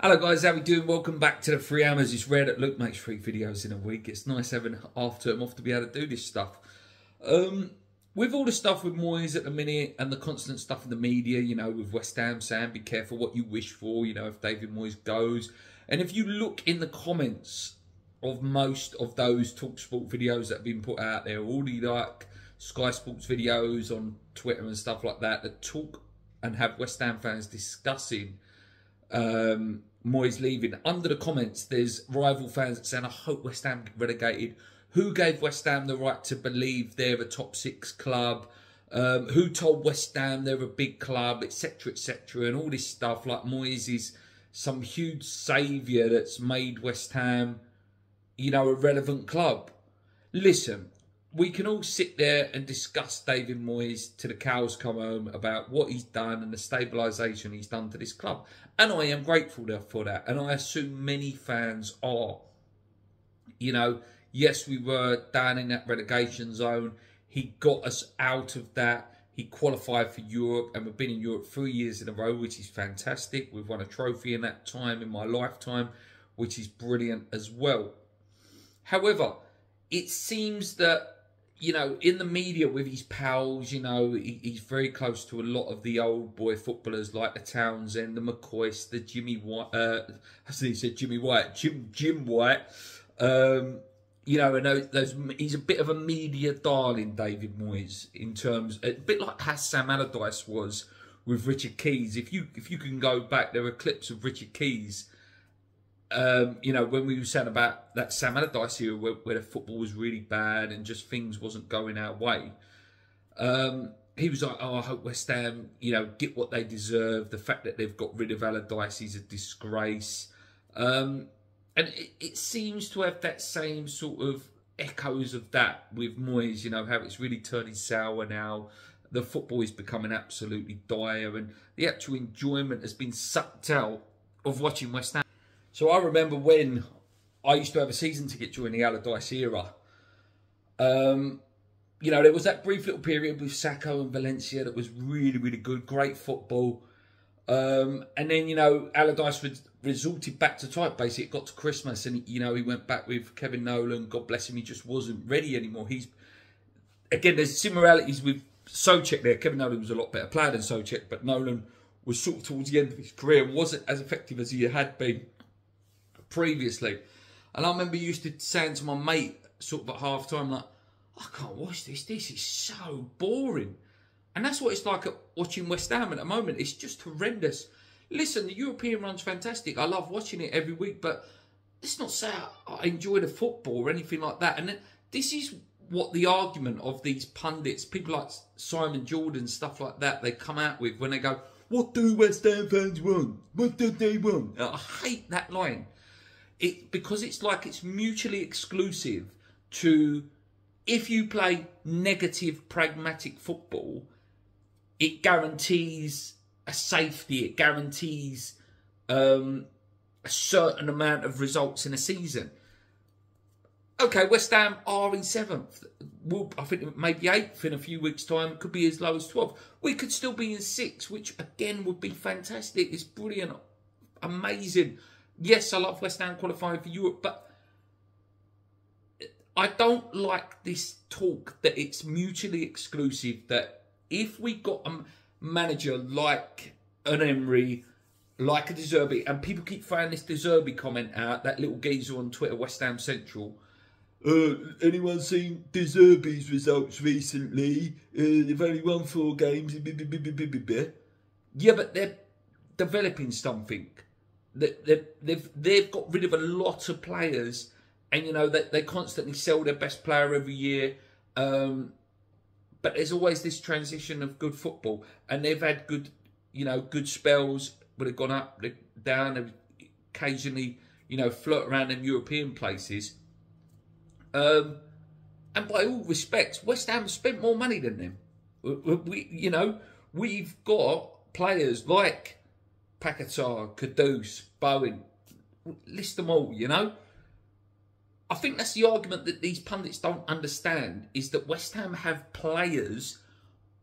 Hello guys, how we doing? Welcome back to the 3 Hammers. It's rare that Luke makes 3 videos in a week. It's nice having half term off to be able to do this stuff. With all the stuff with Moyes at the minute and the constant stuff in the media, you know, with West Ham saying be careful what you wish for, you know, if David Moyes goes. And if you look in the comments of most of those TalkSport videos that have been put out there, all the like Sky Sports videos on Twitter and stuff like that, that talk and have West Ham fans discussing Moyes leaving. Under the comments, there's rival fans that saying, I hope West Ham get relegated. Who gave West Ham the right to believe they're a top 6 club? Who told West Ham they're a big club, etc., etc., and all this stuff, like Moyes is some huge saviour that's made West Ham, you know, a relevant club. Listen, we can all sit there and discuss David Moyes till the cows come home about what he's done and the stabilisation he's done to this club. And I am grateful for that. And I assume many fans are. You know, yes, we were down in that relegation zone. He got us out of that. He qualified for Europe. And we've been in Europe 3 years in a row, which is fantastic. We've won a trophy in that time, in my lifetime, which is brilliant as well. However, it seems that, you know, in the media with his pals, you know, he's very close to a lot of the old boy footballers like the Townsend, the McCoys, the Jimmy White, he said Jimmy White, Jim White. You know, and he's a bit of a media darling, David Moyes, in terms, a bit like how Sam Allardyce was with Richard Keys. If you can go back, there are clips of Richard Keys. You know, when we were saying about that Sam Allardyce era where the football was really bad and just things wasn't going our way, he was like, oh, I hope West Ham, you know, get what they deserve. The fact that they've got rid of Allardyce is a disgrace. And it seems to have that same sort of echoes of that with Moyes, you know, how it's really turning sour now. The football is becoming absolutely dire and the actual enjoyment has been sucked out of watching West Ham. So I remember when I used to have a season ticket during the Allardyce era. You know, there was that brief little period with Sacco and Valencia that was really, really good. Great football. And then, you know, Allardyce resorted back to type. Basically, it got to Christmas and, you know, he went back with Kevin Nolan. God bless him, he just wasn't ready anymore. Again, there's similarities with Soucek there. Kevin Nolan was a lot better player than Soucek, but Nolan was sort of towards the end of his career and wasn't as effective as he had been previously. And I remember used to saying to my mate sort of at half time, like, I can't watch this is so boring. And that's what it's like at watching West Ham at the moment. It's just horrendous. Listen, the European run's fantastic. I love watching it every week, but let's not say I enjoy the football or anything like that. And this is what the argument of these pundits, people like Simon Jordan, stuff like that, they come out with when they go, what do West Ham fans want? What do they want? I hate that line. Because it's like it's mutually exclusive to, if you play negative, pragmatic football, it guarantees a safety, it guarantees a certain amount of results in a season. Okay, West Ham are in 7th. I think maybe 8th in a few weeks' time. Could be as low as 12th. We could still be in 6th, which again would be fantastic. It's brilliant, amazing. Yes, I love West Ham qualifying for Europe, but I don't like this talk that it's mutually exclusive, that if we got a manager like an Emery, like a De Zerbi, and people keep throwing this De Zerbi comment out, that little geezer on Twitter, West Ham Central, anyone seen De Zerbi's results recently? They've only won 4 games. Yeah, but they're developing something. They've got rid of a lot of players, and you know they constantly sell their best player every year. But there's always this transition of good football, and they've had good, you know, good spells, but they've gone up, they're down, they've occasionally, you know, flirt around in European places. And by all respects, West Ham spent more money than them. You know, we've got players like Paquetá, Kudus, Bowen, list them all, you know. I think that's the argument that these pundits don't understand, is that West Ham have players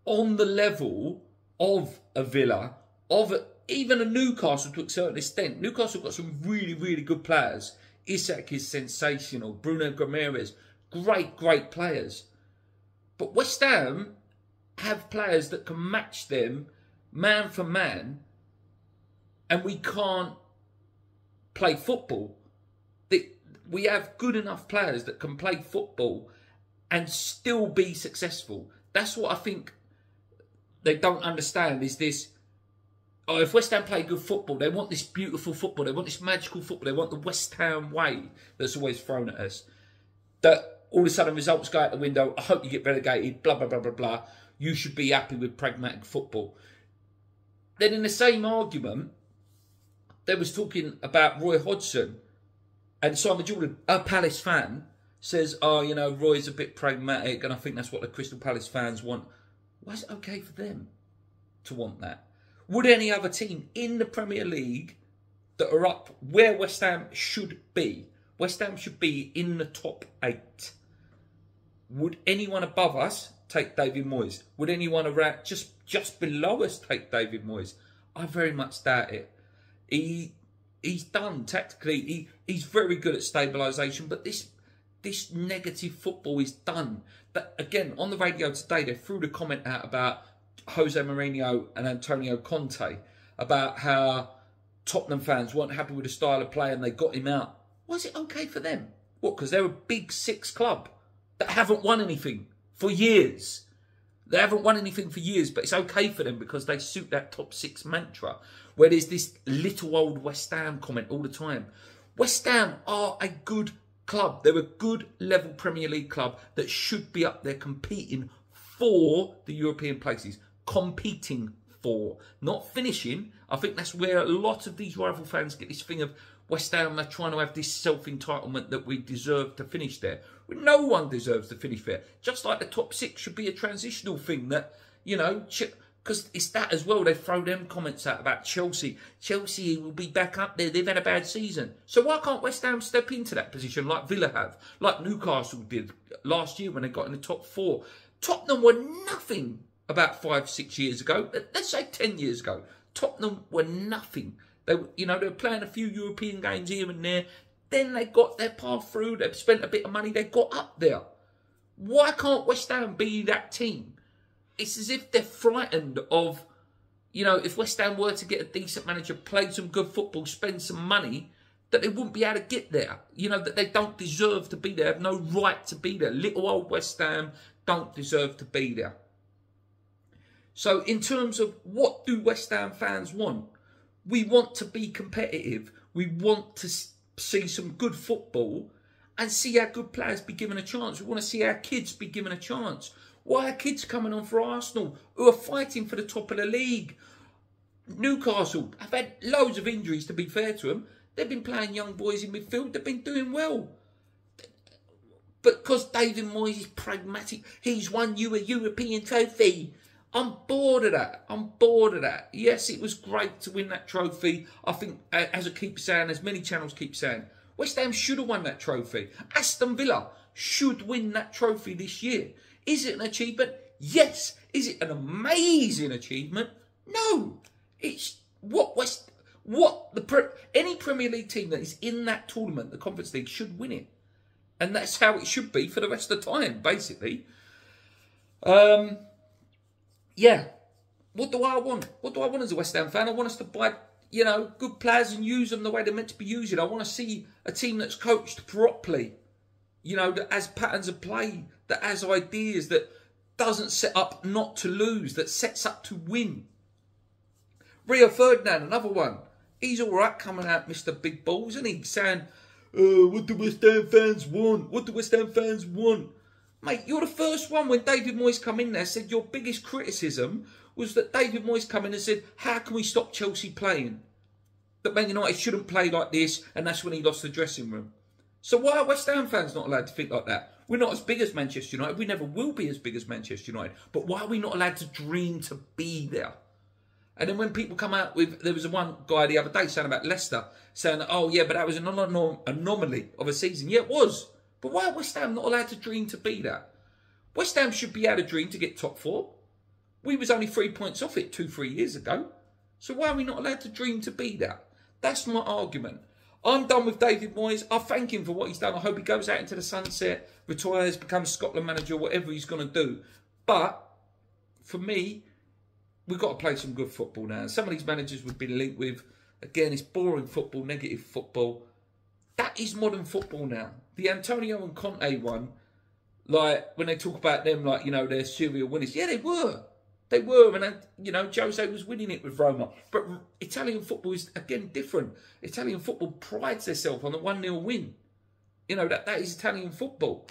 on the level of a Villa, of even a Newcastle to a certain extent. Newcastle got some really, really good players. Isak is sensational. Bruno Guimaraes, great players. But West Ham have players that can match them man for man, and we can't play football. We have good enough players that can play football and still be successful. That's what I think they don't understand, is this. Oh, if West Ham play good football, they want this beautiful football, they want this magical football, they want the West Ham way that's always thrown at us. That all of a sudden results go out the window, I hope you get relegated, blah, blah, blah, blah, blah. You should be happy with pragmatic football. Then in the same argument, they was talking about Roy Hodgson, and Simon Jordan, a Palace fan, says, oh, you know, Roy's a bit pragmatic, and I think that's what the Crystal Palace fans want. Why is it okay for them to want that? Would any other team in the Premier League that are up where West Ham should be, West Ham should be in the top 8, would anyone above us take David Moyes? Would anyone around just below us take David Moyes? I very much doubt it. He's done tactically. He's very good at stabilisation, but this negative football is done. But again, on the radio today, they threw the comment out about Jose Mourinho and Antonio Conte, about how Tottenham fans weren't happy with the style of play and they got him out. Was it okay for them? What, because they're a big 6 club that haven't won anything for years? They haven't won anything for years, but it's okay for them because they suit that top 6 mantra, where there's this little old West Ham comment all the time. West Ham are a good club. They're a good level Premier League club that should be up there competing for the European places. Competing for, not finishing. I think that's where a lot of these rival fans get this thing of West Ham are trying to have this self-entitlement that we deserve to finish there. No one deserves to finish there. Just like the top 6 should be a transitional thing that, you know, because it's that as well. They throw them comments out about Chelsea. Chelsea will be back up there. They've had a bad season. So why can't West Ham step into that position like Villa have, like Newcastle did last year when they got in the top 4? Tottenham were nothing about 5-6 years ago. Let's say 10 years ago. Tottenham were nothing. They were playing a few European games here and there. Then they got their path through. They've spent a bit of money. They got up there. Why can't West Ham be that team? It's as if they're frightened of, you know, if West Ham were to get a decent manager, play some good football, spend some money, that they wouldn't be able to get there. You know, that they don't deserve to be there, have no right to be there. Little old West Ham don't deserve to be there. So in terms of what do West Ham fans want? We want to be competitive. We want to see some good football and see our good players be given a chance. We want to see our kids be given a chance. Why are kids coming on for Arsenal who are fighting for the top of the league? Newcastle have had loads of injuries, to be fair to them. They've been playing young boys in midfield. They've been doing well. But because David Moyes is pragmatic, he's won you a European trophy. I'm bored of that. I'm bored of that. Yes, it was great to win that trophy. I think, as I keep saying, as many channels keep saying, West Ham should have won that trophy. Aston Villa should win that trophy this year. Is it an achievement? Yes. Is it an amazing achievement? No. It's any Premier League team that is in that tournament, the Conference League, should win it. And that's how it should be for the rest of the time, basically. Yeah. What do I want? What do I want as a West Ham fan? I want us to buy, you know, good players and use them the way they're meant to be used. I want to see a team that's coached properly. You know, that has patterns of play, that has ideas, that doesn't set up not to lose, that sets up to win. Rio Ferdinand, another one. He's all right coming out, Mr. Big Balls, isn't he? Saying, what do West Ham fans want? What do West Ham fans want? Mate, you're the first one when David Moyes come in there said your biggest criticism was that David Moyes come in and said, how can we stop Chelsea playing? That Man United shouldn't play like this, and that's when he lost the dressing room. So why are West Ham fans not allowed to think like that? We're not as big as Manchester United. We never will be as big as Manchester United. But why are we not allowed to dream to be there? And then when people come out with... There was one guy the other day saying about Leicester, saying, oh, yeah, but that was an anomaly of a season. Yeah, it was. But why are West Ham not allowed to dream to be that? West Ham should be able to dream to get top 4. We was only 3 points off it 2-3 years ago. So why are we not allowed to dream to be that? That's my argument. I'm done with David Moyes. I thank him for what he's done. I hope he goes out into the sunset, retires, becomes Scotland manager, whatever he's going to do. But for me, we've got to play some good football now. Some of these managers we've been linked with, again, it's boring football, negative football. That is modern football now. The Antonio and Conte one, like, when they talk about them, like, you know, they're serial winners. Yeah, they were. They were, and, you know, Jose was winning it with Roma. But Italian football is, again, different. Italian football prides itself on the 1-0 win. You know, that is Italian football.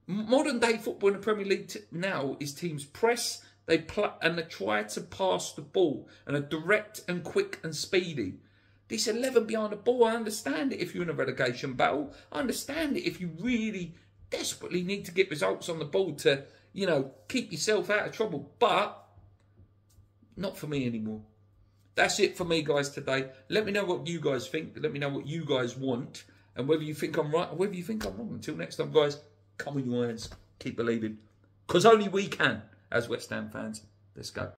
Modern day football in the Premier League now is teams press, they try to pass the ball, and are direct and quick and speedy. This 11 behind the ball, I understand it if you're in a relegation battle. I understand it if you really desperately need to get results on the ball to, you know, keep yourself out of trouble. But not for me anymore. That's it for me, guys, today. Let me know what you guys think. Let me know what you guys want. And whether you think I'm right or whether you think I'm wrong. Until next time, guys, come on your hands. Keep believing. Because only we can, as West Ham fans. Let's go.